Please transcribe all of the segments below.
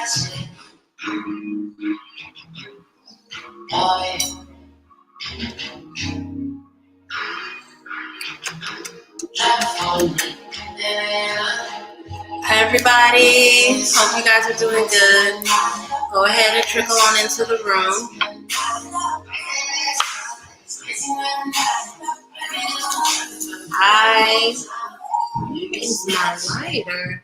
Hi everybody, hope you guys are doing good. Go ahead and trickle on into the room. I use my lighter.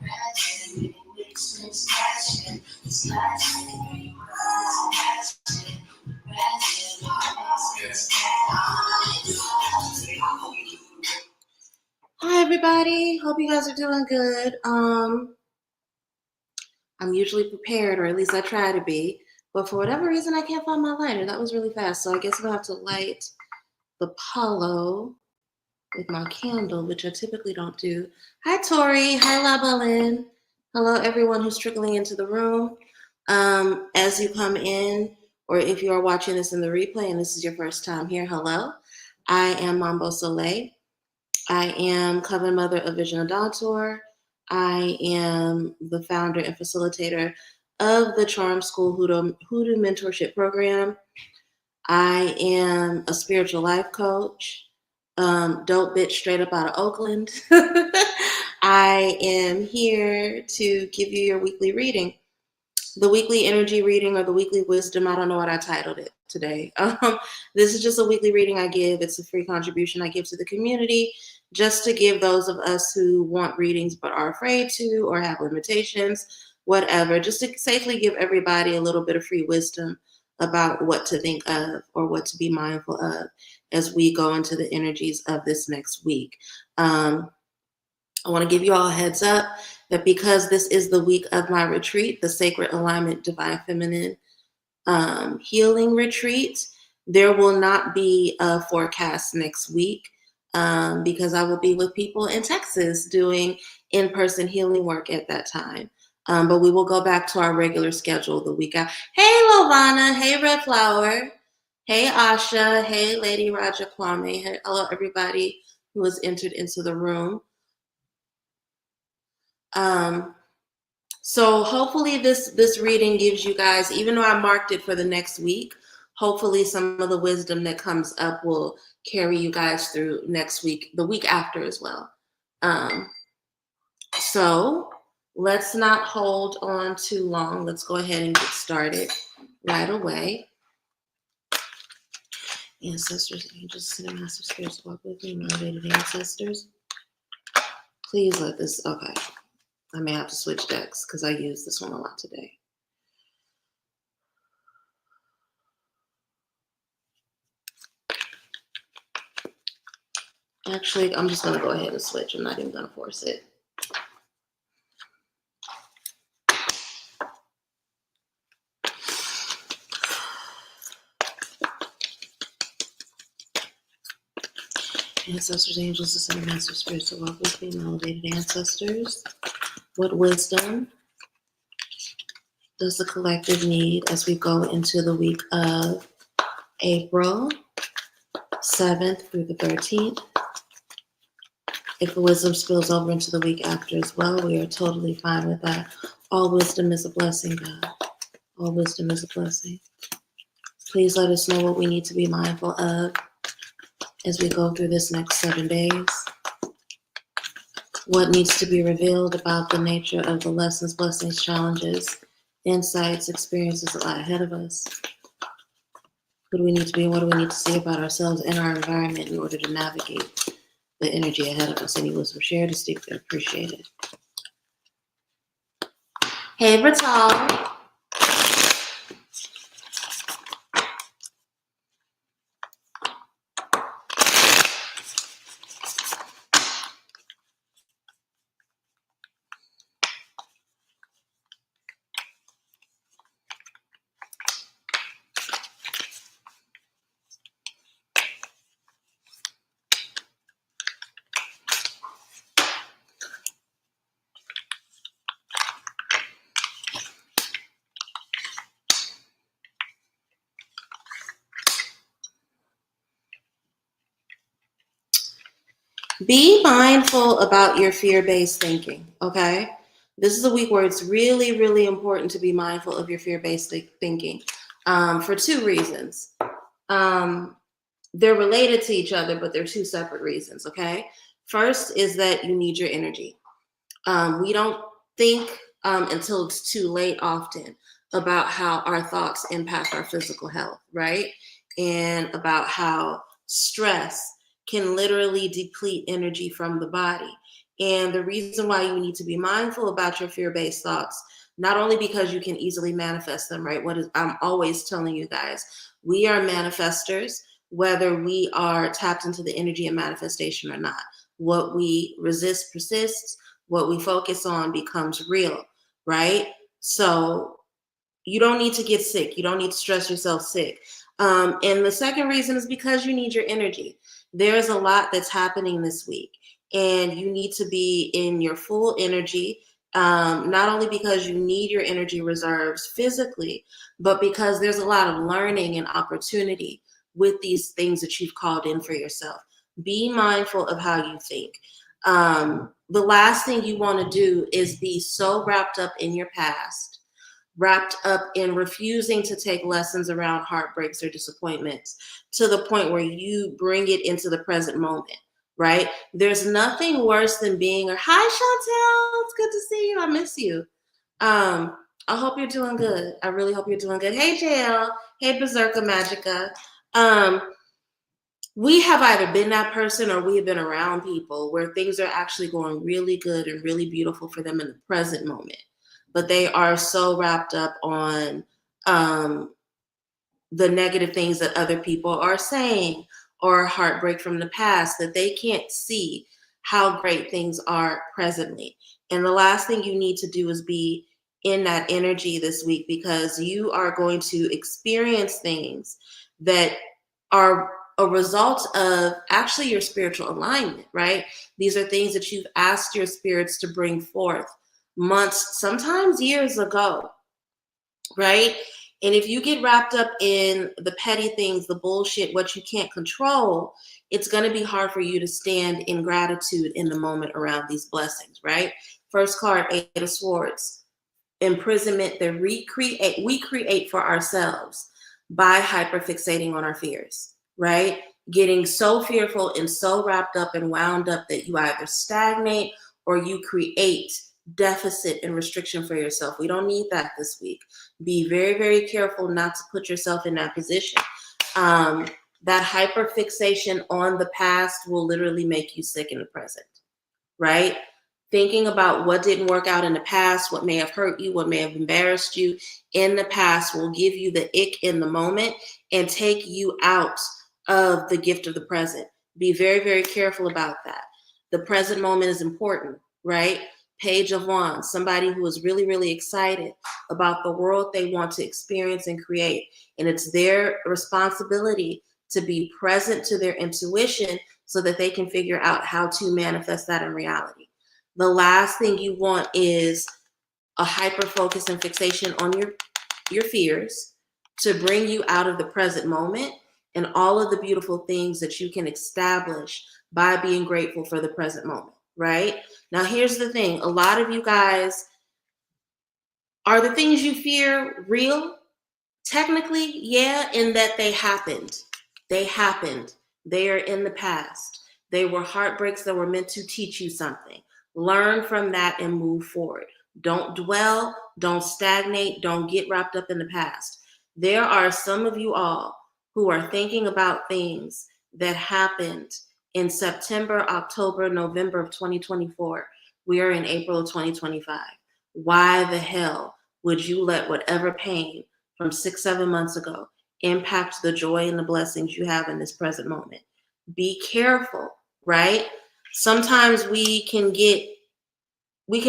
Hi everybody, hope you guys are doing good. I'm usually prepared, or at least I try to be, but for whatever reason I can't find my lighter. That was really fast, so I guess I'll have to light the Palo with my candle, which I typically don't do. Hi Tori, hi La Balin. Hello everyone who's trickling into the room. As you come in, or if you are watching this in the replay and this is your first time here, hello. I am Mambo Soleil. I am Coven Mother of Vision Adontor. I am the founder and facilitator of the Charm School Hoodoo Mentorship Program. I am a spiritual life coach, dope bitch straight up out of Oakland. I am here to give you your weekly reading. The weekly energy reading or the weekly wisdom, I don't know what I titled it today. This is just a weekly reading I give. It's a free contribution I give to the community, just to give those of us who want readings but are afraid to or have limitations, whatever, just to safely give everybody a little bit of free wisdom about what to think of or what to be mindful of as we go into the energies of this next week. I want to give you all a heads up that because this is the week of my retreat, the Sacred Alignment Divine Feminine Healing Retreat, there will not be a forecast next week because I will be with people in Texas doing in-person healing work at that time. But we will go back to our regular schedule the week after. Hey, Lovana. Hey, Red Flower. Hey, Asha. Hey, Lady Raja Kwame. Hey, hello, everybody who has entered into the room. So hopefully this reading gives you guys, even though I marked it for the next week, hopefully some of the wisdom that comes up will carry you guys through next week, the week after as well. So let's not hold on too long. Let's go ahead and get started right away. Ancestors, angels, sending master spirits walk with me, motivated ancestors. Please let this, okay. I may have to switch decks because I use this one a lot today. Actually, I'm just going to go ahead and switch. I'm not even going to force it. Ancestors, angels, ascended master spirits to walk with me, my elevated ancestors. What wisdom does the collective need as we go into the week of April 7th through the 13th? If the wisdom spills over into the week after as well, we are totally fine with that. All wisdom is a blessing, God. All wisdom is a blessing. Please let us know what we need to be mindful of as we go through this next 7 days. What needs to be revealed about the nature of the lessons, blessings, challenges, insights, experiences that lie ahead of us. Who do we need to be and what do we need to see about ourselves and our environment in order to navigate the energy ahead of us? Any wisdom shared is deeply appreciated. Hey, Bertal. Be mindful about your fear-based thinking, okay? This is a week where it's really, really important to be mindful of your fear-based thinking for two reasons. Um, they're related to each other, but they're two separate reasons, okay? First is that you need your energy. We don't think until it's too late often about how our thoughts impact our physical health, right? And about how stress can literally deplete energy from the body. And the reason why you need to be mindful about your fear-based thoughts, not only because you can easily manifest them, right? I'm always telling you guys, we are manifestors, whether we are tapped into the energy of manifestation or not. What we resist persists, what we focus on becomes real, right? So you don't need to get sick. You don't need to stress yourself sick. And the second reason is because you need your energy. There's a lot that's happening this week, and you need to be in your full energy, not only because you need your energy reserves physically, but because there's a lot of learning and opportunity with these things that you've called in for yourself. Be mindful of how you think. The last thing you want to do is be so wrapped up in your past, wrapped up in refusing to take lessons around heartbreaks or disappointments to the point where you bring it into the present moment, right? There's nothing worse than being hi Chantel, it's good to see you. I miss you. I hope you're doing good. I really hope you're doing good. Hey JL, hey Berserker Magica. We have either been that person or we have been around people where things are actually going really good and really beautiful for them in the present moment, but they are so wrapped up on the negative things that other people are saying or heartbreak from the past that they can't see how great things are presently. And the last thing you need to do is be in that energy this week, because you are going to experience things that are a result of actually your spiritual alignment, right? These are things that you've asked your spirits to bring forth months, sometimes years ago, right? And if you get wrapped up in the petty things, the bullshit, what you can't control, it's going to be hard for you to stand in gratitude in the moment around these blessings, right? First card, Eight of Swords. Imprisonment that we create for ourselves by hyperfixating on our fears, right? Getting so fearful and so wrapped up and wound up that you either stagnate or you create deficit and restriction for yourself. We don't need that this week. Be very, very careful not to put yourself in that position. That hyperfixation on the past will literally make you sick in the present, right? Thinking about what didn't work out in the past, what may have hurt you, what may have embarrassed you in the past will give you the ick in the moment and take you out of the gift of the present. Be very, very careful about that. The present moment is important, right? Page of Wands, somebody who is really, really excited about the world they want to experience and create. And it's their responsibility to be present to their intuition so that they can figure out how to manifest that in reality. The last thing you want is a hyper focus and fixation on your fears to bring you out of the present moment and all of the beautiful things that you can establish by being grateful for the present moment, right? Now, here's the thing. A lot of you guys, are the things you fear real? Technically, yeah, in that they happened. They happened. They are in the past. They were heartbreaks that were meant to teach you something. Learn from that and move forward. Don't dwell, don't stagnate, don't get wrapped up in the past. There are some of you all who are thinking about things that happened in September, October, November of 2024. We are in April of 2025. Why the hell would you let whatever pain from 6, 7 months ago impact the joy and the blessings you have in this present moment? Be careful, right? Sometimes we can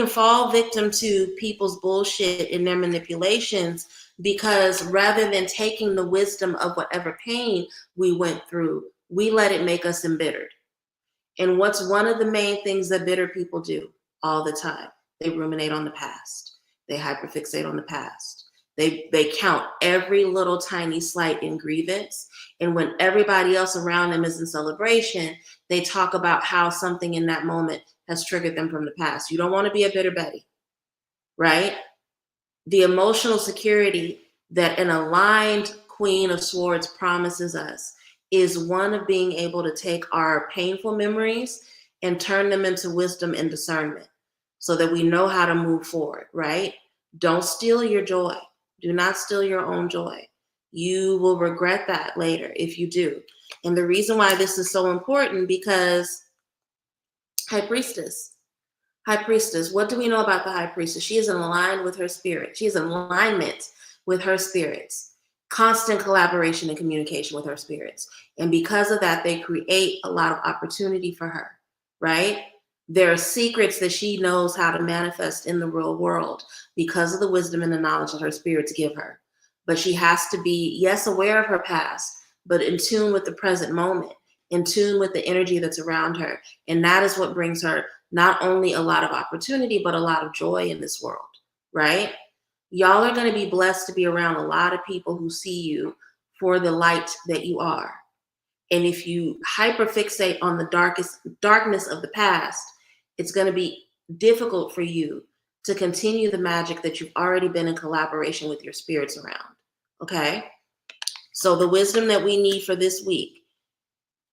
fall victim to people's bullshit and their manipulations, because rather than taking the wisdom of whatever pain we went through, we let it make us embittered. And what's one of the main things that bitter people do all the time? They ruminate on the past. They hyperfixate on the past. They count every little tiny slight in grievance. And when everybody else around them is in celebration, they talk about how something in that moment has triggered them from the past. You don't want to be a bitter Betty. right? The emotional security that an aligned Queen of Swords promises us is one of being able to take our painful memories and turn them into wisdom and discernment so that we know how to move forward, right? Don't steal your joy. Do not steal your own joy. You will regret that later if you do. And the reason why this is so important, because High Priestess, what do we know about the High Priestess? She is in line with her spirit. She is in alignment with her spirits, constant collaboration and communication with her spirits. And because of that, they create a lot of opportunity for her, right? There are secrets that she knows how to manifest in the real world because of the wisdom and the knowledge that her spirits give her. But she has to be, yes, aware of her past, but in tune with the present moment, in tune with the energy that's around her. And that is what brings her not only a lot of opportunity, but a lot of joy in this world, right? Y'all are going to be blessed to be around a lot of people who see you for the light that you are. And if you hyperfixate on the darkness of the past, it's going to be difficult for you to continue the magic that you've already been in collaboration with your spirits around. Okay? So the wisdom that we need for this week,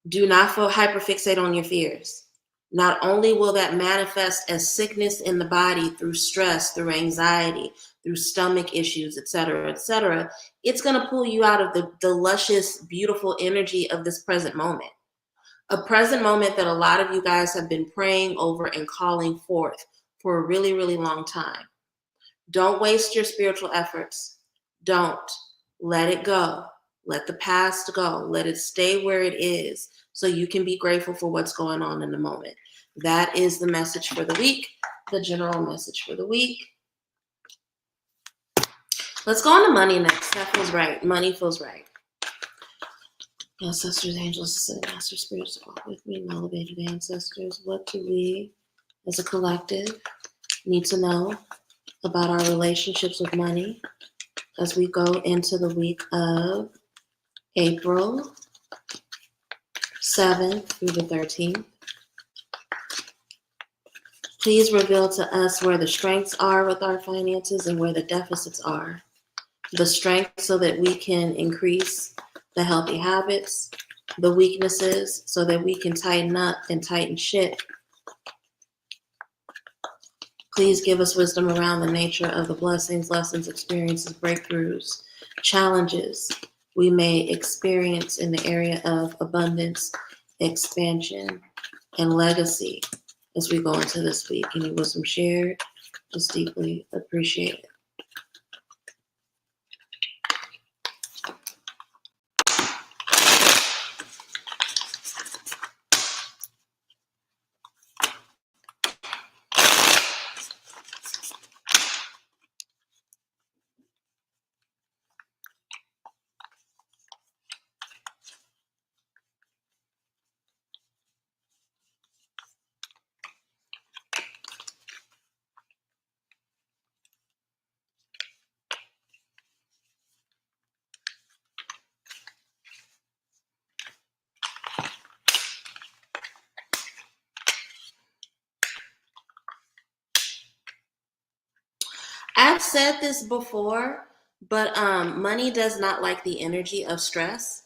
do not hyperfixate on your fears. Not only will that manifest as sickness in the body through stress, through anxiety, through stomach issues, et cetera, it's going to pull you out of the luscious, beautiful energy of this present moment. A present moment that a lot of you guys have been praying over and calling forth for a really, really long time. Don't waste your spiritual efforts. Don't. Let it go. Let the past go. Let it stay where it is so you can be grateful for what's going on in the moment. That is the message for the week, the general message for the week. Let's go on to money next. That feels right. Money feels right. Ancestors, angels, ascended master spirits, walk with me, my elevated ancestors. What do we, as a collective, need to know about our relationships with money as we go into the week of April 7th through the 13th? Please reveal to us where the strengths are with our finances and where the deficits are. The strength so that we can increase the healthy habits, the weaknesses so that we can tighten up and tighten shit. Please give us wisdom around the nature of the blessings, lessons, experiences, breakthroughs, challenges we may experience in the area of abundance, expansion, and legacy as we go into this week. Any wisdom shared, just deeply appreciate it. I've said this before, but money does not like the energy of stress.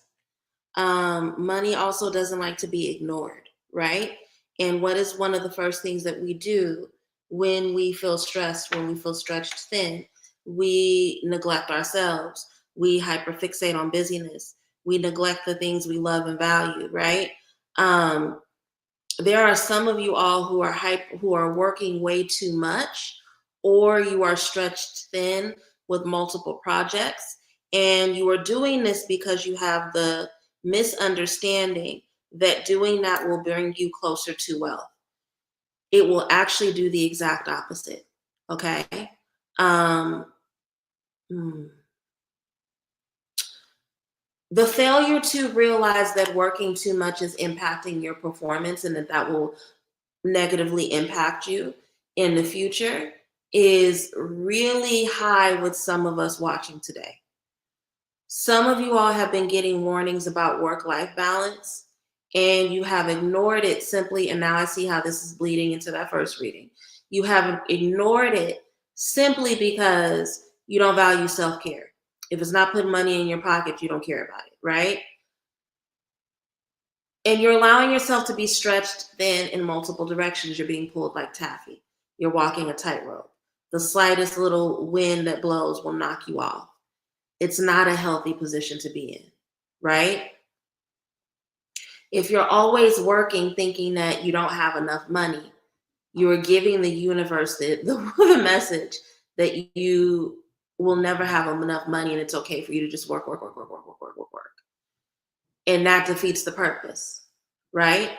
Money also doesn't like to be ignored, right? And what is one of the first things that we do when we feel stressed, when we feel stretched thin? We neglect ourselves. We hyperfixate on busyness. We neglect the things we love and value, right? There are some of you all who are working way too much, or you are stretched thin with multiple projects, and you are doing this because you have the misunderstanding that doing that will bring you closer to wealth. It will actually do the exact opposite. Okay. The failure to realize that working too much is impacting your performance and that will negatively impact you in the future is really high with some of us watching today. Some of you all have been getting warnings about work-life balance, and you have ignored it simply, and now I see how this is bleeding into that first reading. You have ignored it simply because you don't value self-care. If it's not putting money in your pocket, you don't care about it, right? And you're allowing yourself to be stretched thin in multiple directions. You're being pulled like taffy. You're walking a tightrope. The slightest little wind that blows will knock you off. It's not a healthy position to be in, right? If you're always working thinking that you don't have enough money, you are giving the universe the message that you will never have enough money and it's okay for you to just work, work, work, work, work, work, work, work, work. And that defeats the purpose, right?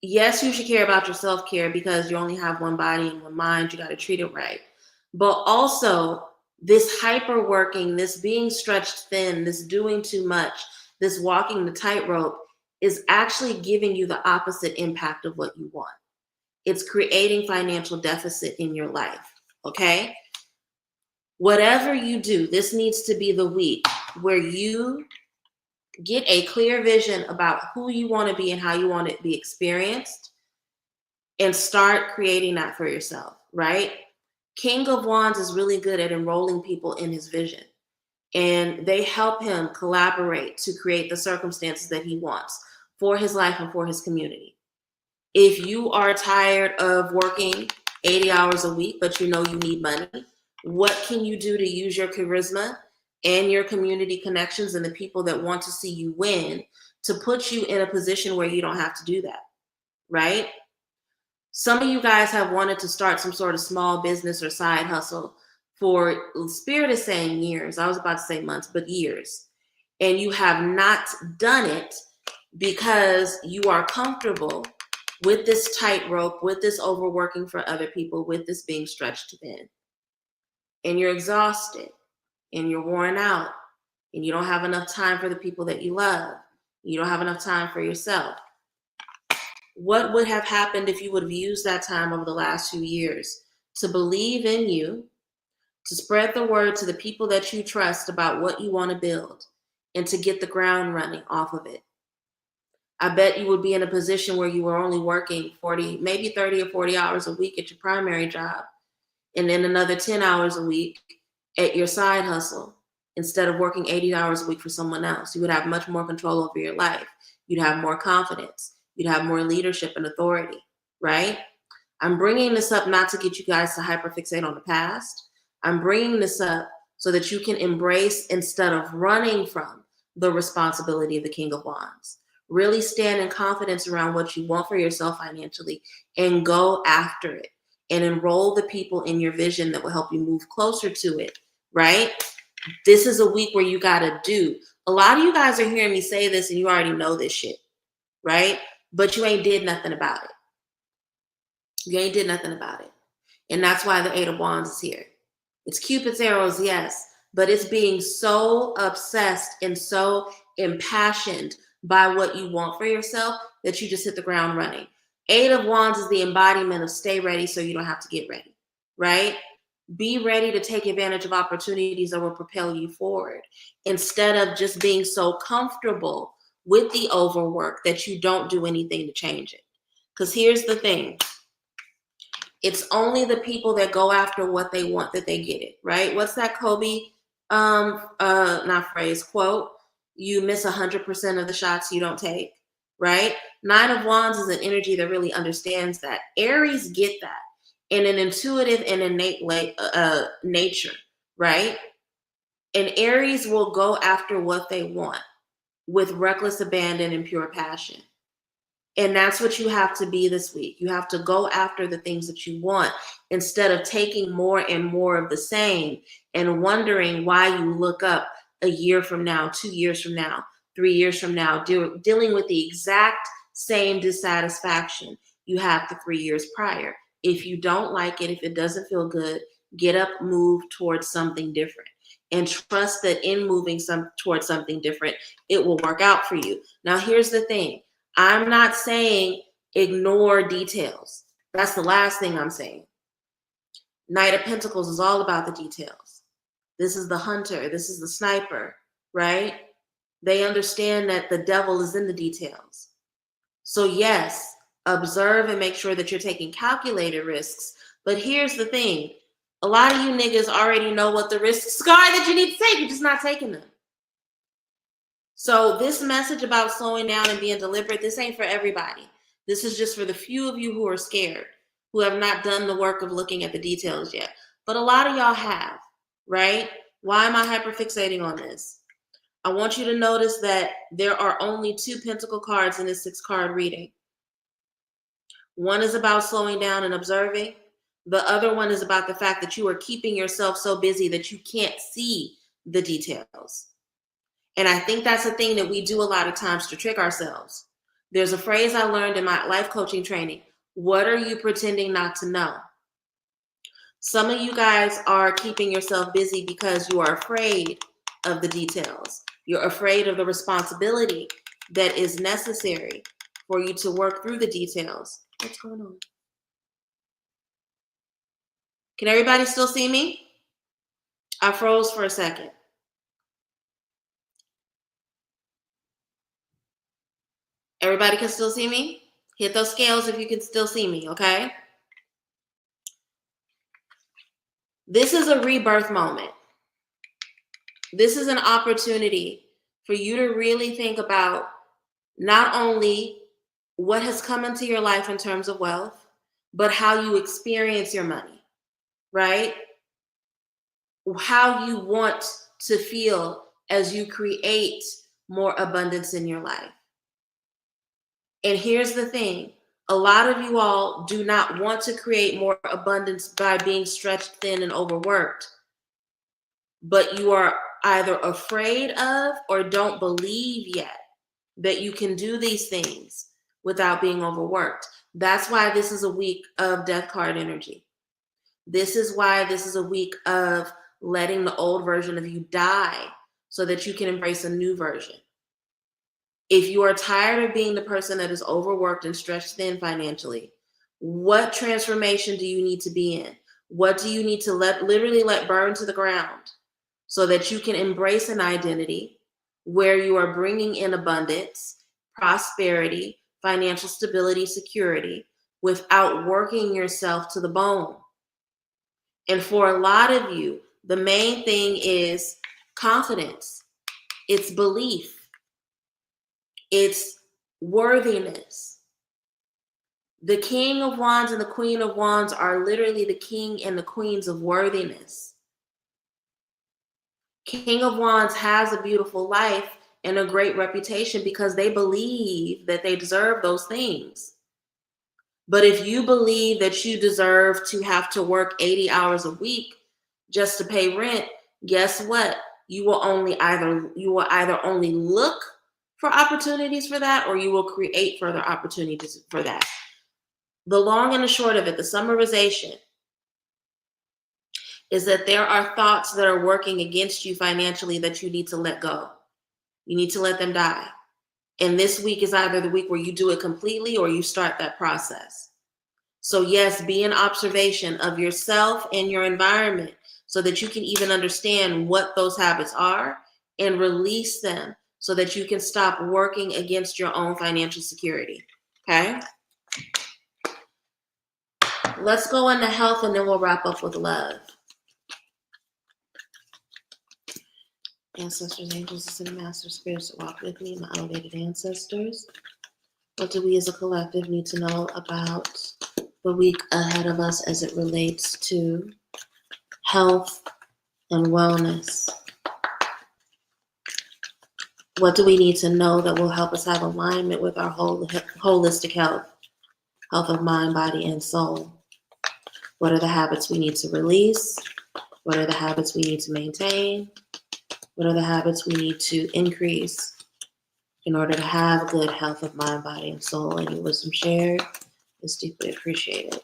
Yes, you should care about your self-care because you only have one body and one mind. You got to treat it right. But also, this hyper working, this being stretched thin, this doing too much, this walking the tightrope is actually giving you the opposite impact of what you want. It's creating financial deficit in your life, okay? Whatever you do, this needs to be the week where you get a clear vision about who you want to be and how you want it to be experienced and start creating that for yourself, right? King of Wands is really good at enrolling people in his vision, and they help him collaborate to create the circumstances that he wants for his life and for his community. If you are tired of working 80 hours a week, but you know you need money, what can you do to use your charisma and your community connections and the people that want to see you win to put you in a position where you don't have to do that, right? Some of you guys have wanted to start some sort of small business or side hustle for, Spirit is saying years. I was about to say months, but years. And you have not done it because you are comfortable with this tightrope, with this overworking for other people, with this being stretched thin. And you're exhausted and you're worn out and you don't have enough time for the people that you love. You don't have enough time for yourself. What would have happened if you would have used that time over the last few years to believe in you, to spread the word to the people that you trust about what you want to build, and to get the ground running off of it? I bet you would be in a position where you were only working 40, maybe 30 or 40 hours a week at your primary job, and then another 10 hours a week at your side hustle, instead of working 80 hours a week for someone else. You would have much more control over your life. You'd have more confidence. You'd have more leadership and authority, right? I'm bringing this up not to get you guys to hyperfixate on the past. I'm bringing this up so that you can embrace, instead of running from, the responsibility of the King of Wands. Really stand in confidence around what you want for yourself financially and go after it and enroll the people in your vision that will help you move closer to it, right? This is a week where you got to do. A lot of you guys are hearing me say this and you already know this shit, right? But you ain't did nothing about it. You ain't did nothing about it. And that's why the Eight of Wands is here. It's Cupid's arrows, yes, but it's being so obsessed and so impassioned by what you want for yourself that you just hit the ground running. Eight of Wands is the embodiment of stay ready so you don't have to get ready, right? Be ready to take advantage of opportunities that will propel you forward instead of just being so comfortable with the overwork that you don't do anything to change it. Because here's the thing. It's only the people that go after what they want that they get it, right? What's that Kobe quote? You miss 100% of the shots you don't take, right? Nine of Wands is an energy that really understands that. Aries get that in an intuitive and innate nature, right? And Aries will go after what they want with reckless abandon and pure passion. And that's what you have to be this week. You have to go after the things that you want instead of taking more and more of the same and wondering why you look up a year from now, 2 years from now, 3 years from now, dealing with the exact same dissatisfaction you had the 3 years prior. If you don't like it, if it doesn't feel good, get up, move towards something different. And trust that in moving towards something different, it will work out for you. Now, here's the thing. I'm not saying ignore details. That's the last thing I'm saying. Knight of Pentacles is all about the details. This is the hunter. This is the sniper, right? They understand that the devil is in the details. So yes, observe and make sure that you're taking calculated risks, But here's the thing. A lot of you niggas already know what the risks are that you need to take. You're just not taking them. So this message about slowing down and being deliberate, this ain't for everybody. This is just for the few of you who are scared, who have not done the work of looking at the details yet. But a lot of y'all have, right? Why am I hyperfixating on this? I want you to notice that there are only 2 pentacle cards in this 6-card reading. One is about slowing down and observing. The other one is about the fact that you are keeping yourself so busy that you can't see the details. And I think that's a thing that we do a lot of times to trick ourselves. There's a phrase I learned in my life coaching training. What are you pretending not to know? Some of you guys are keeping yourself busy because you are afraid of the details. You're afraid of the responsibility that is necessary for you to work through the details. What's going on? Can everybody still see me? I froze for a second. Everybody can still see me? Hit those scales if you can still see me, okay? This is a rebirth moment. This is an opportunity for you to really think about not only what has come into your life in terms of wealth, but how you experience your money, right? How you want to feel as you create more abundance in your life. And here's the thing. A lot of you all do not want to create more abundance by being stretched thin and overworked, but you are either afraid of or don't believe yet that you can do these things without being overworked. That's why this is a week of death card energy. This is why this is a week of letting the old version of you die so that you can embrace a new version. If you are tired of being the person that is overworked and stretched thin financially, what transformation do you need to be in? What do you need to literally let burn to the ground so that you can embrace an identity where you are bringing in abundance, prosperity, financial stability, security, without working yourself to the bone? And for a lot of you, the main thing is confidence. It's belief. It's worthiness. The King of Wands and the Queen of Wands are literally the king and the queens of worthiness. King of Wands has a beautiful life and a great reputation because they believe that they deserve those things. But if you believe that you deserve to have to work 80 hours a week just to pay rent, guess what? You will either only look for opportunities for that, or you will create further opportunities for that. The long and the short of it, the summarization, is that there are thoughts that are working against you financially that you need to let go. You need to let them die. And this week is either the week where you do it completely or you start that process. So yes, be an observation of yourself and your environment so that you can even understand what those habits are and release them so that you can stop working against your own financial security. Okay? Let's go into health and then we'll wrap up with love. Ancestors, angels, ascended masters, spirits that walk with me, my elevated ancestors. What do we as a collective need to know about the week ahead of us as it relates to health and wellness? What do we need to know that will help us have alignment with our holistic health of mind, body, and soul? What are the habits we need to release? What are the habits we need to maintain? What are the habits we need to increase in order to have good health of mind, body, and soul? Any wisdom shared is deeply appreciated.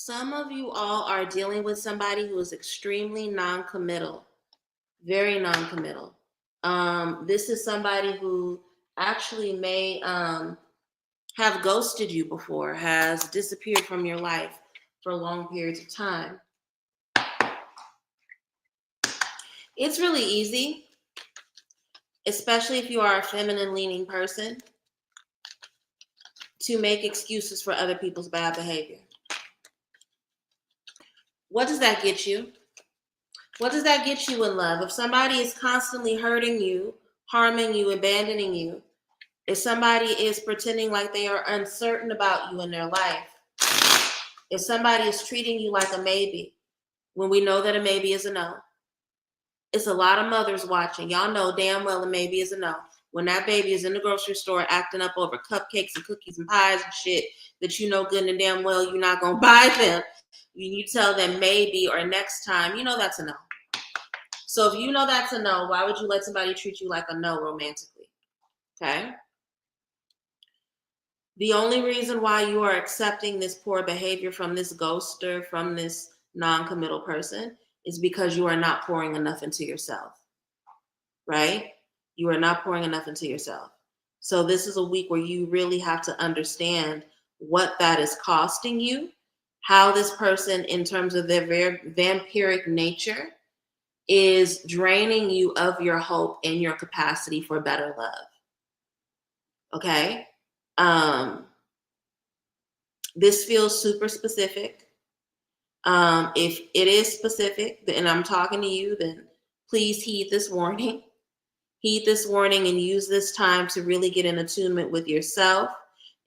Some of you all are dealing with somebody who is extremely non-committal, very non-committal. This is somebody who actually may have ghosted you before, has disappeared from your life for long periods of time. It's really easy, especially if you are a feminine leaning person, to make excuses for other people's bad behavior. What does that get you? What does that get you in love? If somebody is constantly hurting you, harming you, abandoning you, if somebody is pretending like they are uncertain about you in their life, if somebody is treating you like a maybe, when we know that a maybe is a no, it's a lot of mothers watching. Y'all know damn well a maybe is a no. When that baby is in the grocery store acting up over cupcakes and cookies and pies and shit that you know good and damn well you're not going to buy them, you tell them maybe or next time, you know that's a no. So if you know that's a no, why would you let somebody treat you like a no romantically? Okay? The only reason why you are accepting this poor behavior from this ghoster, from this non-committal person, is because you are not pouring enough into yourself, right? You are not pouring enough into yourself. So this is a week where you really have to understand what that is costing you, how this person, in terms of their very vampiric nature, is draining you of your hope and your capacity for better love. Okay? This feels super specific. If it is specific, and I'm talking to you, then please heed this warning. Heed this warning and use this time to really get in attunement with yourself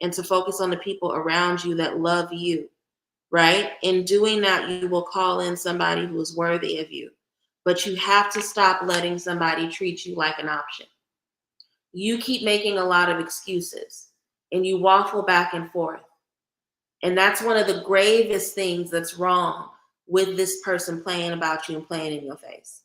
and to focus on the people around you that love you, right? In doing that, you will call in somebody who is worthy of you. But you have to stop letting somebody treat you like an option. You keep making a lot of excuses and you waffle back and forth. And that's one of the gravest things that's wrong with this person playing about you and playing in your face.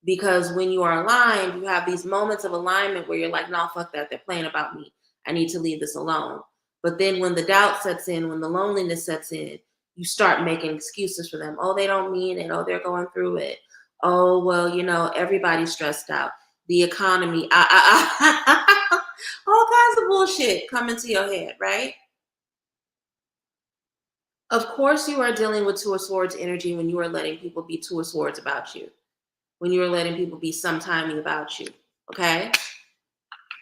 Because when you are aligned, you have these moments of alignment where you're like, no, fuck that. They're playing about me. I need to leave this alone. But then when the doubt sets in, when the loneliness sets in, you start making excuses for them. Oh, they don't mean it. Oh, they're going through it. Oh, well, you know, everybody's stressed out. The economy, all kinds of bullshit come into your head, right? Of course, you are dealing with Two of Swords energy when you are letting people be Two of Swords about you, when you are letting people be sometiming about you, okay?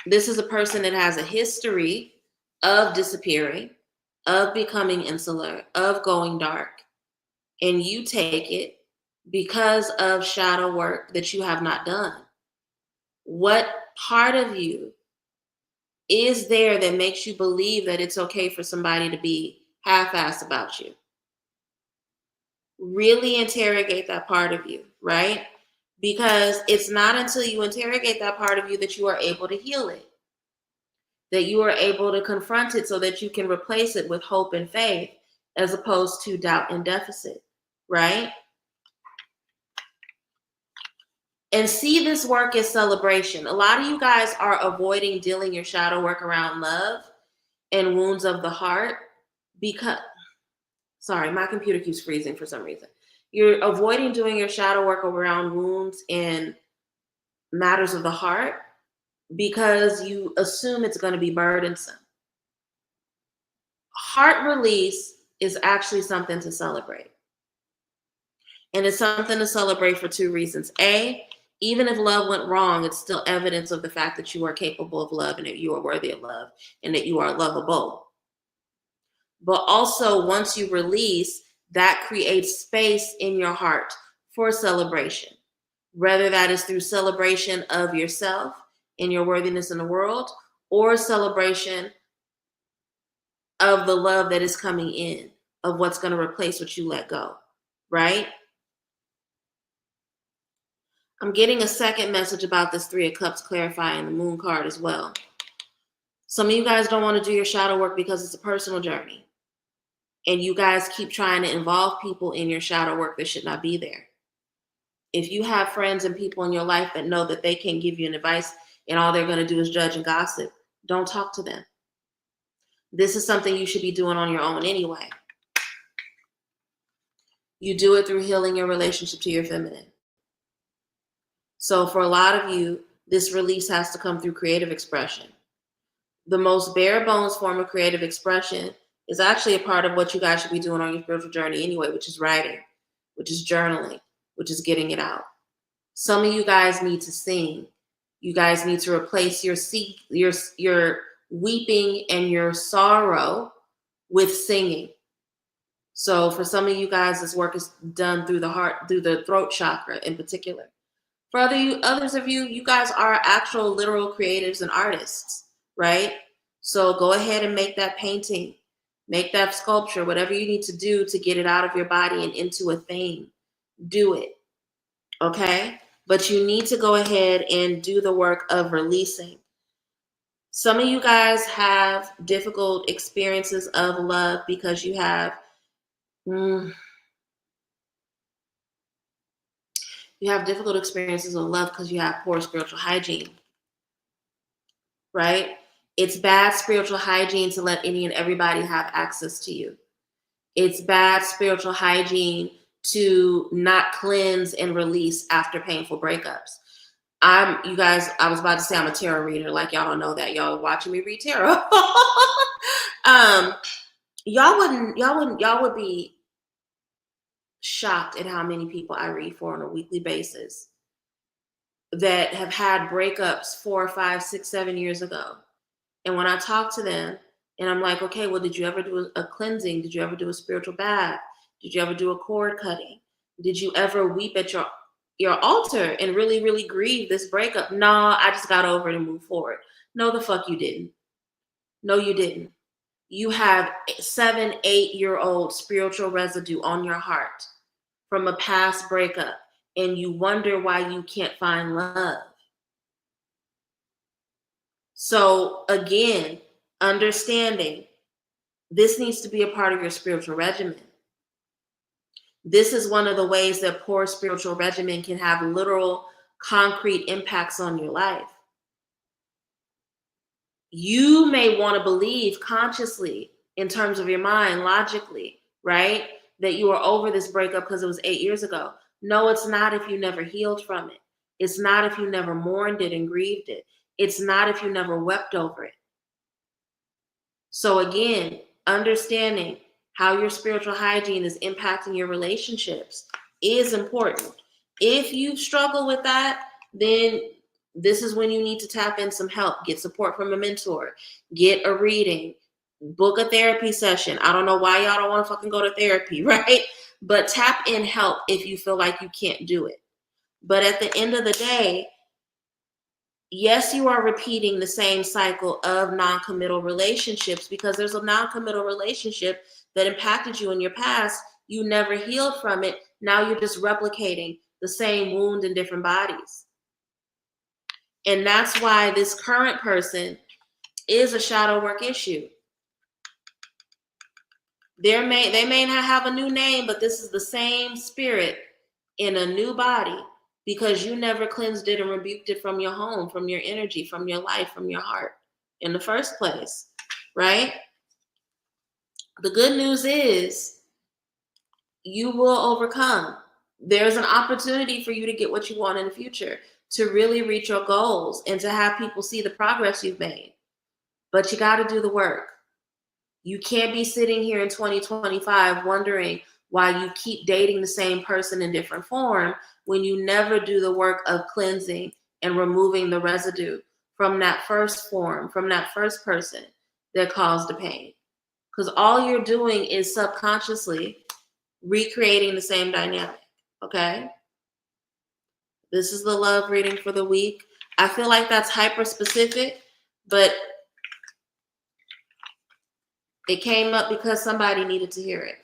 This is a person that has a history of disappearing, of becoming insular, of going dark, and you take it because of shadow work that you have not done. What part of you is there that makes you believe that it's okay for somebody to be half-assed about you? Really interrogate that part of you, right? Because it's not until you interrogate that part of you that you are able to heal it, that you are able to confront it so that you can replace it with hope and faith as opposed to doubt and deficit, right? And see this work as celebration. A lot of you guys are avoiding dealing your shadow work around love and wounds of the heart because, sorry, my computer keeps freezing for some reason. You're avoiding doing your shadow work around wounds and matters of the heart because you assume it's going to be burdensome. Heart release is actually something to celebrate. And it's something to celebrate for two reasons. A, even if love went wrong, it's still evidence of the fact that you are capable of love and that you are worthy of love and that you are lovable. But also, once you release, that creates space in your heart for celebration. Whether that is through celebration of yourself and your worthiness in the world, or celebration of the love that is coming in, of what's going to replace what you let go, right? I'm getting a second message about this Three of Cups clarifying the Moon card as well. Some of you guys don't want to do your shadow work because it's a personal journey. And you guys keep trying to involve people in your shadow work that should not be there. If you have friends and people in your life that know that they can't give you an advice and all they're going to do is judge and gossip, don't talk to them. This is something you should be doing on your own anyway. You do it through healing your relationship to your feminine. So for a lot of you, this release has to come through creative expression. The most bare bones form of creative expression is actually a part of what you guys should be doing on your spiritual journey anyway, which is writing, which is journaling, which is getting it out. Some of you guys need to sing. You guys need to replace your weeping and your sorrow with singing. So for some of you guys, this work is done through the heart, through the throat chakra in particular. For others of you, you guys are actual literal creatives and artists, right? So go ahead and make that painting, make that sculpture, whatever you need to do to get it out of your body and into a thing. Do it, okay? But you need to go ahead and do the work of releasing. Some of you guys have difficult experiences of love because you have difficult experiences of love because you have poor spiritual hygiene, right? It's bad spiritual hygiene to let any and everybody have access to you. It's bad spiritual hygiene to not cleanse and release after painful breakups. I was about to say I'm a tarot reader, like y'all don't know that. Y'all watching me read tarot. Y'all would be shocked at how many people I read for on a weekly basis that have had breakups 4, 5, 6, 7 years ago. And when I talk to them and I'm like, okay, well, did you ever do a cleansing? Did you ever do a spiritual bath? Did you ever do a cord cutting? Did you ever weep at your altar and really, really grieve this breakup? No, I just got over it and moved forward. No, the fuck you didn't. No, you didn't. You have 7, 8-year-old spiritual residue on your heart from a past breakup, and you wonder why you can't find love. So again, understanding this needs to be a part of your spiritual regimen. This is one of the ways that poor spiritual regimen can have literal, concrete impacts on your life. You may want to believe consciously, in terms of your mind, logically, right, that you are over this breakup because it was 8 years ago. No, it's not if you never healed from it. It's not if you never mourned it and grieved it. It's not if you never wept over it. So again, understanding how your spiritual hygiene is impacting your relationships is important. If you struggle with that, then this is when you need to tap in some help, get support from a mentor, get a reading, book a therapy session. I don't know why y'all don't want to fucking go to therapy, right? But tap in help if you feel like you can't do it. But at the end of the day, yes, you are repeating the same cycle of non-committal relationships because there's a non-committal relationship that impacted you in your past. You never healed from it. Now you're just replicating the same wound in different bodies. And that's why this current person is a shadow work issue. They may not have a new name, but this is the same spirit in a new body because you never cleansed it and rebuked it from your home, from your energy, from your life, from your heart in the first place, right? The good news is you will overcome. There's an opportunity for you to get what you want in the future, to really reach your goals and to have people see the progress you've made. But you got to do the work. You can't be sitting here in 2025 wondering why you keep dating the same person in different form when you never do the work of cleansing and removing the residue from that first form, from that first person that caused the pain. Because all you're doing is subconsciously recreating the same dynamic, okay? This is the love reading for the week. I feel like that's hyper specific, but it came up because somebody needed to hear it.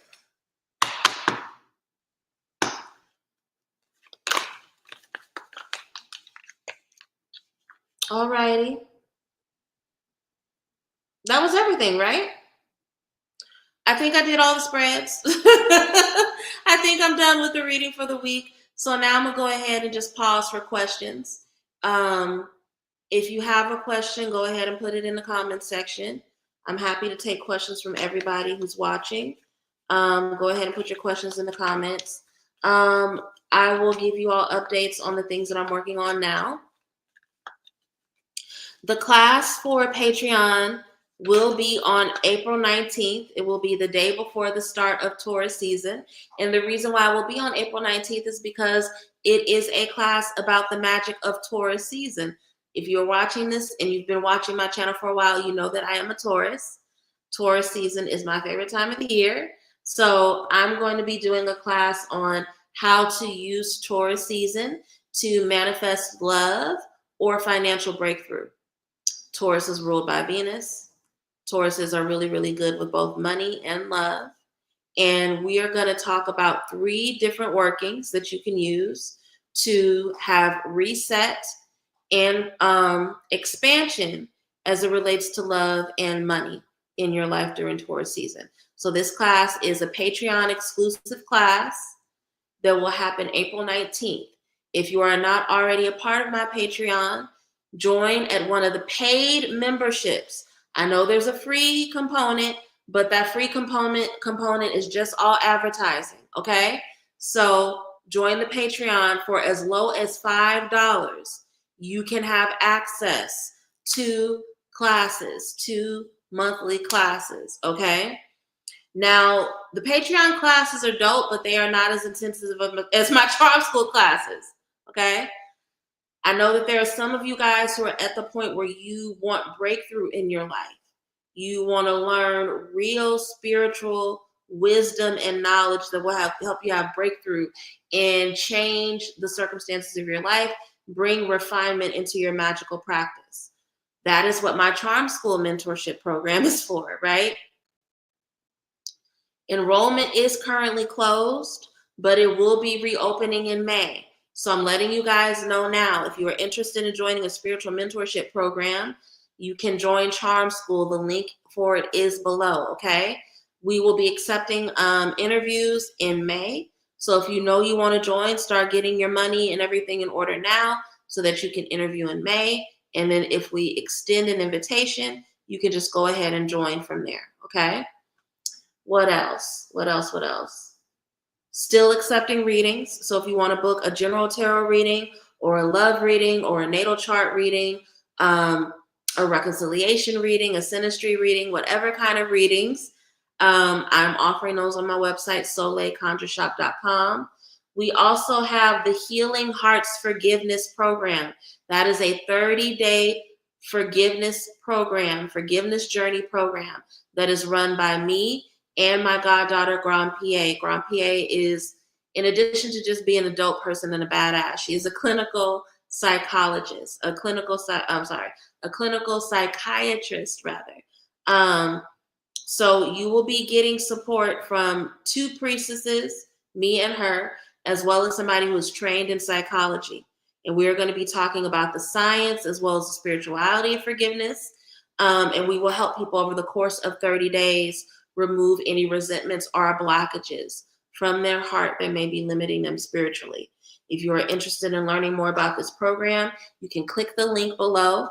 Alrighty. That was everything, right? I think I did all the spreads. I think I'm done with the reading for the week. So now I'm going to go ahead and just pause for questions. If you have a question, go ahead and put it in the comments section. I'm happy to take questions from everybody who's watching. Go ahead and put your questions in the comments. I will give you all updates on the things that I'm working on now. The class for Patreon will be on April 19th. It will be the day before the start of Taurus season. And the reason why it will be on April 19th is because it is a class about the magic of Taurus season. If you're watching this and you've been watching my channel for a while, you know that I am a Taurus. Taurus season is my favorite time of the year. So I'm going to be doing a class on how to use Taurus season to manifest love or financial breakthrough. Taurus is ruled by Venus. Tauruses are really, really good with both money and love. And we are going to talk about 3 different workings that you can use to have reset and expansion as it relates to love and money in your life during Taurus season. So this class is a Patreon exclusive class that will happen April 19th. If you are not already a part of my Patreon, join at one of the paid memberships. I know there's a free component, but that free component is just all advertising, okay? So join the Patreon for as low as $5. You can have access to classes, to monthly classes, okay? Now, the Patreon classes are dope, but they are not as intensive as my charm school classes, okay? I know that there are some of you guys who are at the point where you want breakthrough in your life. You want to learn real spiritual wisdom and knowledge that will help you have breakthrough and change the circumstances of your life, bring refinement into your magical practice. That is what my Charm School mentorship program is for, right? Enrollment is currently closed, but it will be reopening in May. So I'm letting you guys know now, if you are interested in joining a spiritual mentorship program, you can join Charm School. The link for it is below, okay? We will be accepting interviews in May. So if you know you want to join, start getting your money and everything in order now so that you can interview in May. And then if we extend an invitation, you can just go ahead and join from there, okay? What else? What else? What else? Still accepting readings. So if you want to book a general tarot reading or a love reading or a natal chart reading, a reconciliation reading, a synastry reading, whatever kind of readings, I'm offering those on my website, soleilconjureshop.com. We also have the Healing Hearts Forgiveness Program. That is a 30-day forgiveness program, forgiveness journey program that is run by me and my goddaughter, Grand PA. Grand PA is, in addition to just being a dope person and a badass, she is a clinical psychologist, a clinical psychiatrist, rather. So you will be getting support from 2 priestesses, me and her, as well as somebody who is trained in psychology. And we're going to be talking about the science as well as the spirituality of forgiveness. And we will help people over the course of 30 days remove any resentments or blockages from their heart that may be limiting them spiritually. If you are interested in learning more about this program, you can click the link below.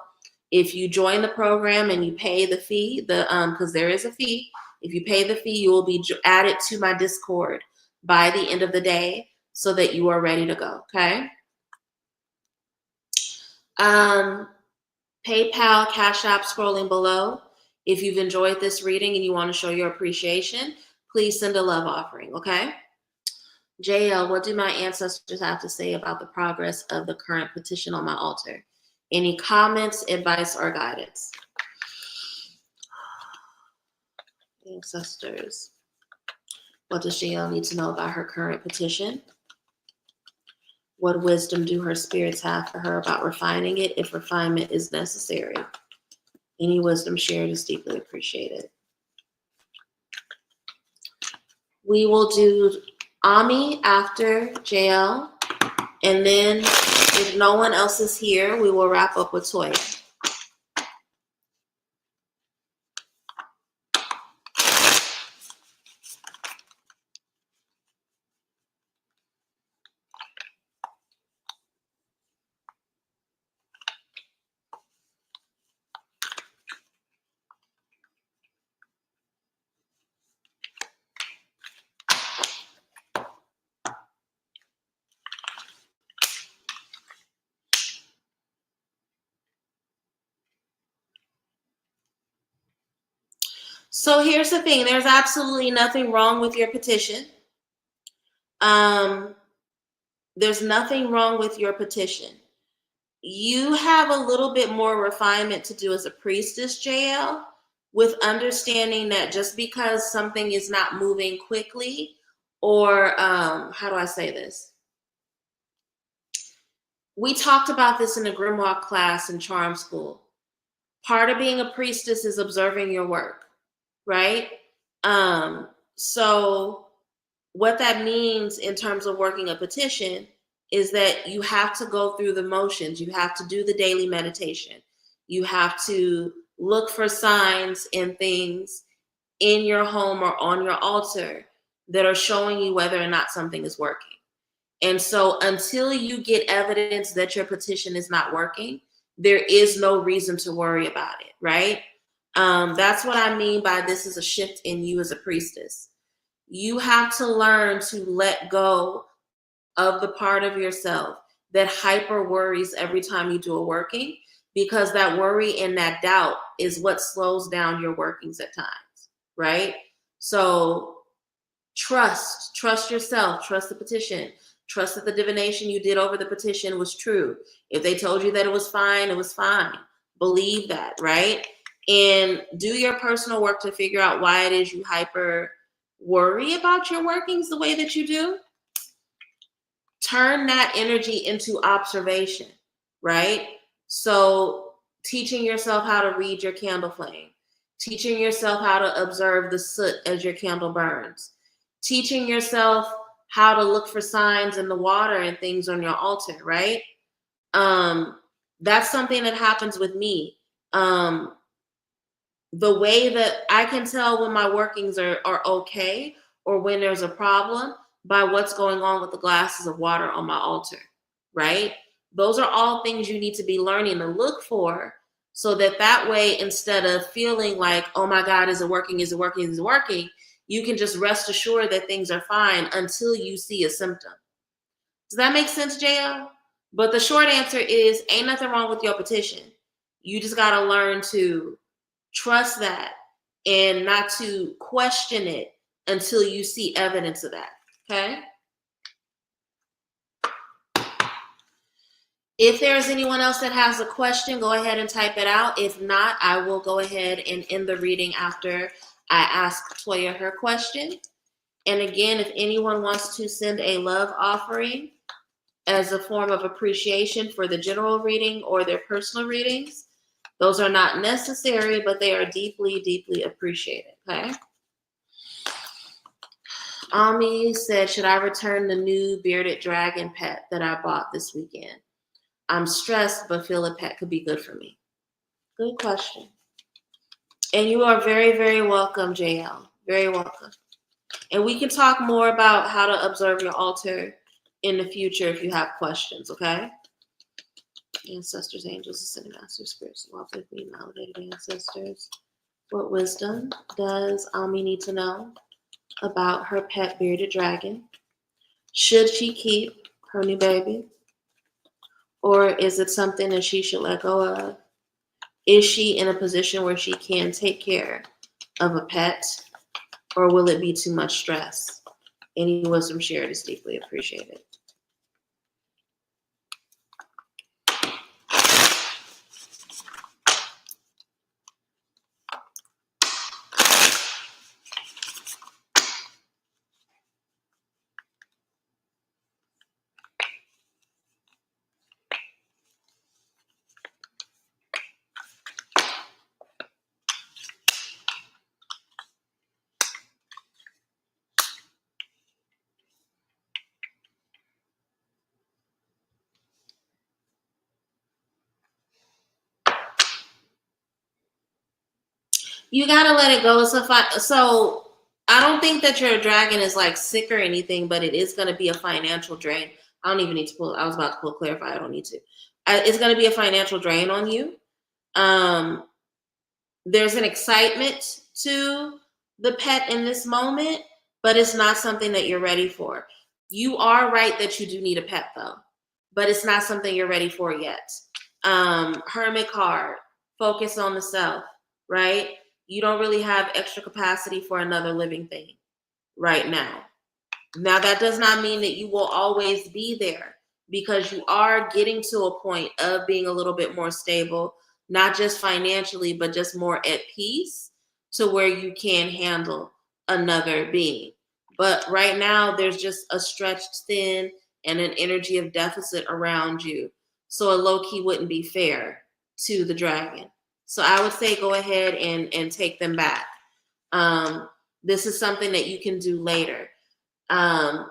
If you join the program and you pay the fee, because there is a fee, if you pay the fee, you will be added to my Discord by the end of the day so that you are ready to go, okay? PayPal, Cash App scrolling below. If you've enjoyed this reading and you want to show your appreciation, please send a love offering, okay? JL, what do my ancestors have to say about the progress of the current petition on my altar? Any comments, advice, or guidance? Ancestors. What does JL need to know about her current petition? What wisdom do her spirits have for her about refining it if refinement is necessary? Any wisdom shared is deeply appreciated. We will do Ami after JL, and then if no one else is here, we will wrap up with Toya. So here's the thing. There's absolutely nothing wrong with your petition. There's nothing wrong with your petition. You have a little bit more refinement to do as a priestess, JL, with understanding that just because something is not moving quickly, or how do I say this? We talked about this in a grimoire class in charm school. Part of being a priestess is observing your work, right? So what that means in terms of working a petition is that you have to go through the motions. You have to do the daily meditation. You have to look for signs and things in your home or on your altar that are showing you whether or not something is working. And so until you get evidence that your petition is not working, there is no reason to worry about it, right? That's what I mean by this is a shift in you as a priestess. You have to learn to let go of the part of yourself that hyper worries every time you do a working, because that worry and that doubt is what slows down your workings at times, right? So trust yourself, trust the petition, trust that the divination you did over the petition was true. If they told you that it was fine, it was fine. Believe that, right? And do your personal work to figure out why it is you hyper worry about your workings the way that you do. Turn that energy into observation, right? So teaching yourself how to read your candle flame, teaching yourself how to observe the soot as your candle burns, teaching yourself how to look for signs in the water and things on your altar, right? That's something that happens with me. The way that I can tell when my workings are okay or when there's a problem by what's going on with the glasses of water on my altar, right? Those are all things you need to be learning to look for, so that way, instead of feeling like, oh my God, is it working, is it working, is it working, you can just rest assured that things are fine until you see a symptom. Does that make sense, JL? But the short answer is, ain't nothing wrong with your petition. You just got to learn to trust that and not to question it until you see evidence of that, okay? If there's anyone else that has a question, go ahead and type it out. If not, I will go ahead and end the reading after I ask Toya her question. And again, if anyone wants to send a love offering as a form of appreciation for the general reading or their personal readings, those are not necessary, but they are deeply, deeply appreciated, okay? Ami said, should I return the new bearded dragon pet that I bought this weekend? I'm stressed, but feel a pet could be good for me. Good question. And you are very, very welcome, JL. Very welcome. And we can talk more about how to observe your altar in the future if you have questions, okay? Ancestors, angels, ascended masters, spirits, walk with me, validated ancestors. What wisdom does Ami need to know about her pet bearded dragon? Should she keep her new baby? Or is it something that she should let go of? Is she in a position where she can take care of a pet? Or will it be too much stress? Any wisdom shared is deeply appreciated. You gotta let it go. So I don't think that your dragon is like sick or anything, but it is gonna be a financial drain. I don't even need to pull. I was about to pull clarify. I don't need to. It's gonna be a financial drain on you. There's an excitement to the pet in this moment, but it's not something that you're ready for. You are right that you do need a pet though, but it's not something you're ready for yet. Hermit card, focus on the self, right? You don't really have extra capacity for another living thing right now. Now, that does not mean that you will always be there, because you are getting to a point of being a little bit more stable, not just financially, but just more at peace to where you can handle another being. But right now, there's just a stretched thin and an energy of deficit around you. So a low key wouldn't be fair to the dragon. So I would say go ahead and take them back. This is something that you can do later. Right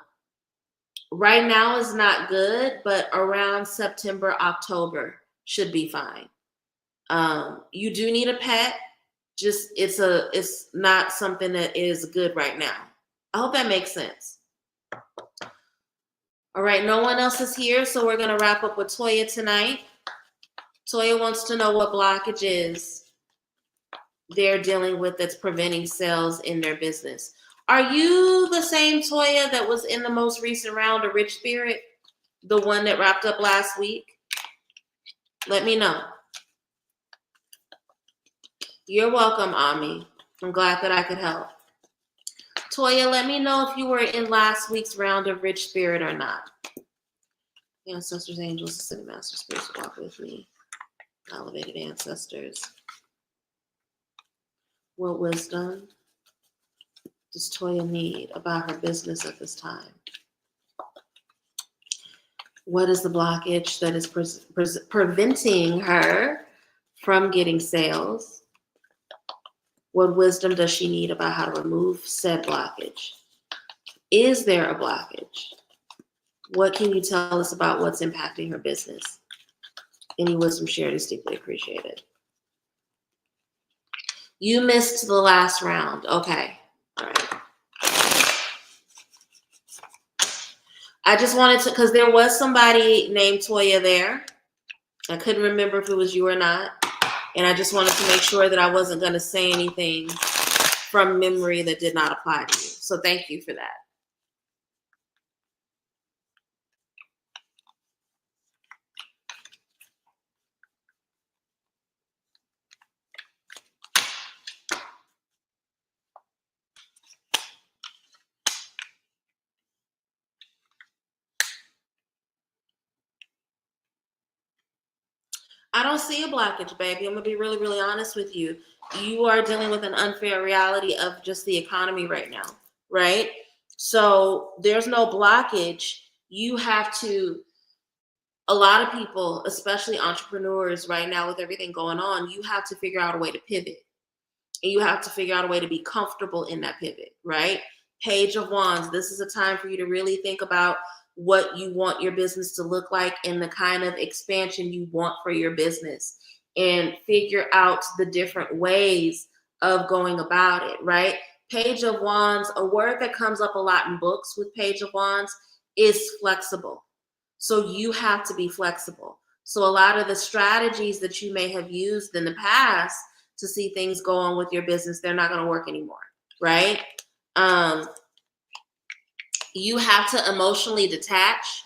now is not good, but around September, October should be fine. You do need a pet. Just it's not something that is good right now. I hope that makes sense. All right, no one else is here, so we're gonna wrap up with Toya tonight. Toya wants to know what blockages they're dealing with that's preventing sales in their business. Are you the same Toya that was in the most recent round of Rich Spirit? The one that wrapped up last week? Let me know. You're welcome, Ami. I'm glad that I could help. Toya, let me know if you were in last week's round of Rich Spirit or not. Ancestors, angels, ascended master spirits, walk with me. Elevated ancestors. What wisdom does Toya need about her business at this time? What is the blockage that is preventing her from getting sales? What wisdom does she need about how to remove said blockage? Is there a blockage? What can you tell us about what's impacting her business? Any wisdom shared is deeply appreciated. You missed the last round. Okay. All right. I just wanted to, because there was somebody named Toya there. I couldn't remember if it was you or not. And I just wanted to make sure that I wasn't going to say anything from memory that did not apply to you. So thank you for that. I don't see a blockage, baby. I'm going to be really, really honest with you. You are dealing with an unfair reality of just the economy right now, right? So there's no blockage. You have to, a lot of people, especially entrepreneurs right now with everything going on, you have to figure out a way to pivot. And you have to figure out a way to be comfortable in that pivot, right? Page of Wands, this is a time for you to really think about what you want your business to look like and the kind of expansion you want for your business, and figure out the different ways of going about it, right? Page of Wands, a word that comes up a lot in books with Page of Wands is flexible. So you have to be flexible. So a lot of the strategies that you may have used in the past to see things go on with your business, they're not going to work anymore, right? You have to emotionally detach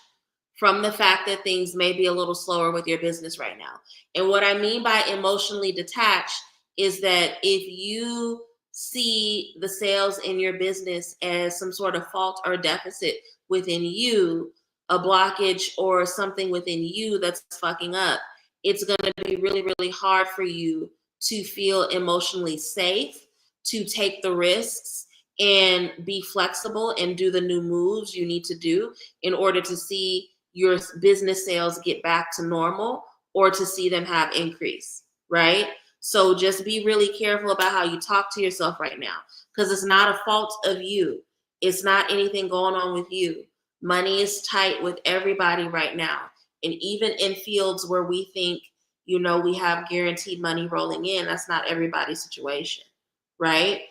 from the fact that things may be a little slower with your business right now. And what I mean by emotionally detached is that if you see the sales in your business as some sort of fault or deficit within you, a blockage or something within you that's fucking up, it's going to be really, really hard for you to feel emotionally safe, to take the risks and be flexible and do the new moves you need to do in order to see your business sales get back to normal or to see them have increase, right? So just be really careful about how you talk to yourself right now, because it's not a fault of you. It's not anything going on with you. Money is tight with everybody right now. And even in fields where we think, you know, we have guaranteed money rolling in, that's not everybody's situation, right?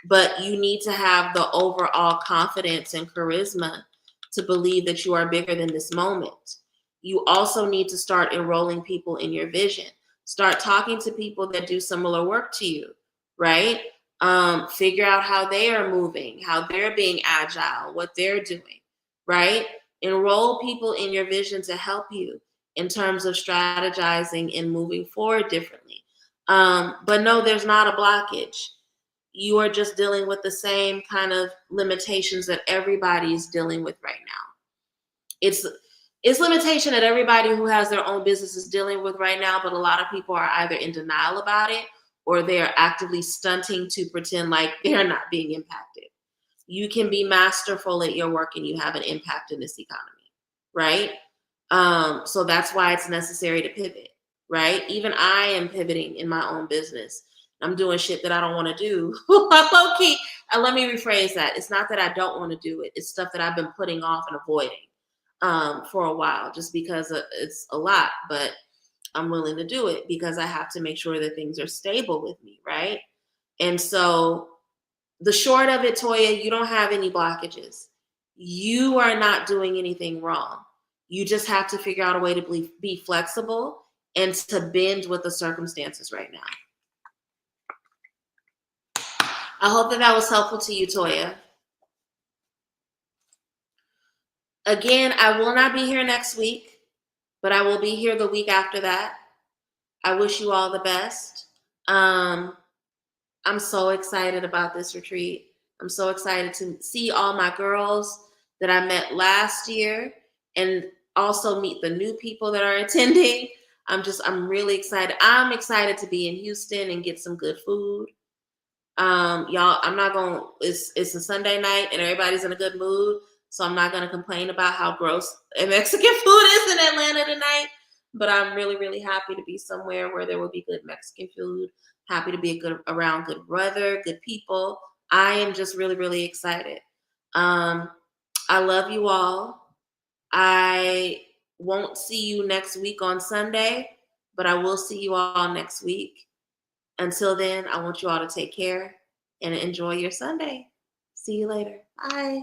But you need to have the overall confidence and charisma to believe that you are bigger than this moment. You also need to start enrolling people in your vision. Start talking to people that do similar work to you, right? Figure out how they are moving, how they're being agile, what they're doing, right? Enroll people in your vision to help you in terms of strategizing and moving forward differently. But no, there's not a blockage. You are just dealing with the same kind of limitations that everybody's dealing with right now. It's limitation that everybody who has their own business is dealing with right now, but a lot of people are either in denial about it or they are actively stunting to pretend like they're not being impacted. You can be masterful at your work and you have an impact in this economy, right? So that's why it's necessary to pivot, right? Even I am pivoting in my own business. I'm doing shit that I don't want to do. Low key. Let me rephrase that. It's not that I don't want to do it. It's stuff that I've been putting off and avoiding for a while, just because it's a lot. But I'm willing to do it because I have to make sure that things are stable with me, right? And so the short of it, Toya, you don't have any blockages. You are not doing anything wrong. You just have to figure out a way to be flexible and to bend with the circumstances right now. I hope that was helpful to you, Toya. Again, I will not be here next week, but I will be here the week after that. I wish you all the best. I'm so excited about this retreat. I'm so excited to see all my girls that I met last year and also meet the new people that are attending. I'm really excited. I'm excited to be in Houston and get some good food. Y'all, it's a Sunday night and everybody's in a good mood. So I'm not gonna complain about how gross Mexican food is in Atlanta tonight. But I'm really, really happy to be somewhere where there will be good Mexican food. Happy to be around good weather, good people. I am just really, really excited. I love you all. I won't see you next week on Sunday, but I will see you all next week. Until then, I want you all to take care and enjoy your Sunday. See you later. Bye.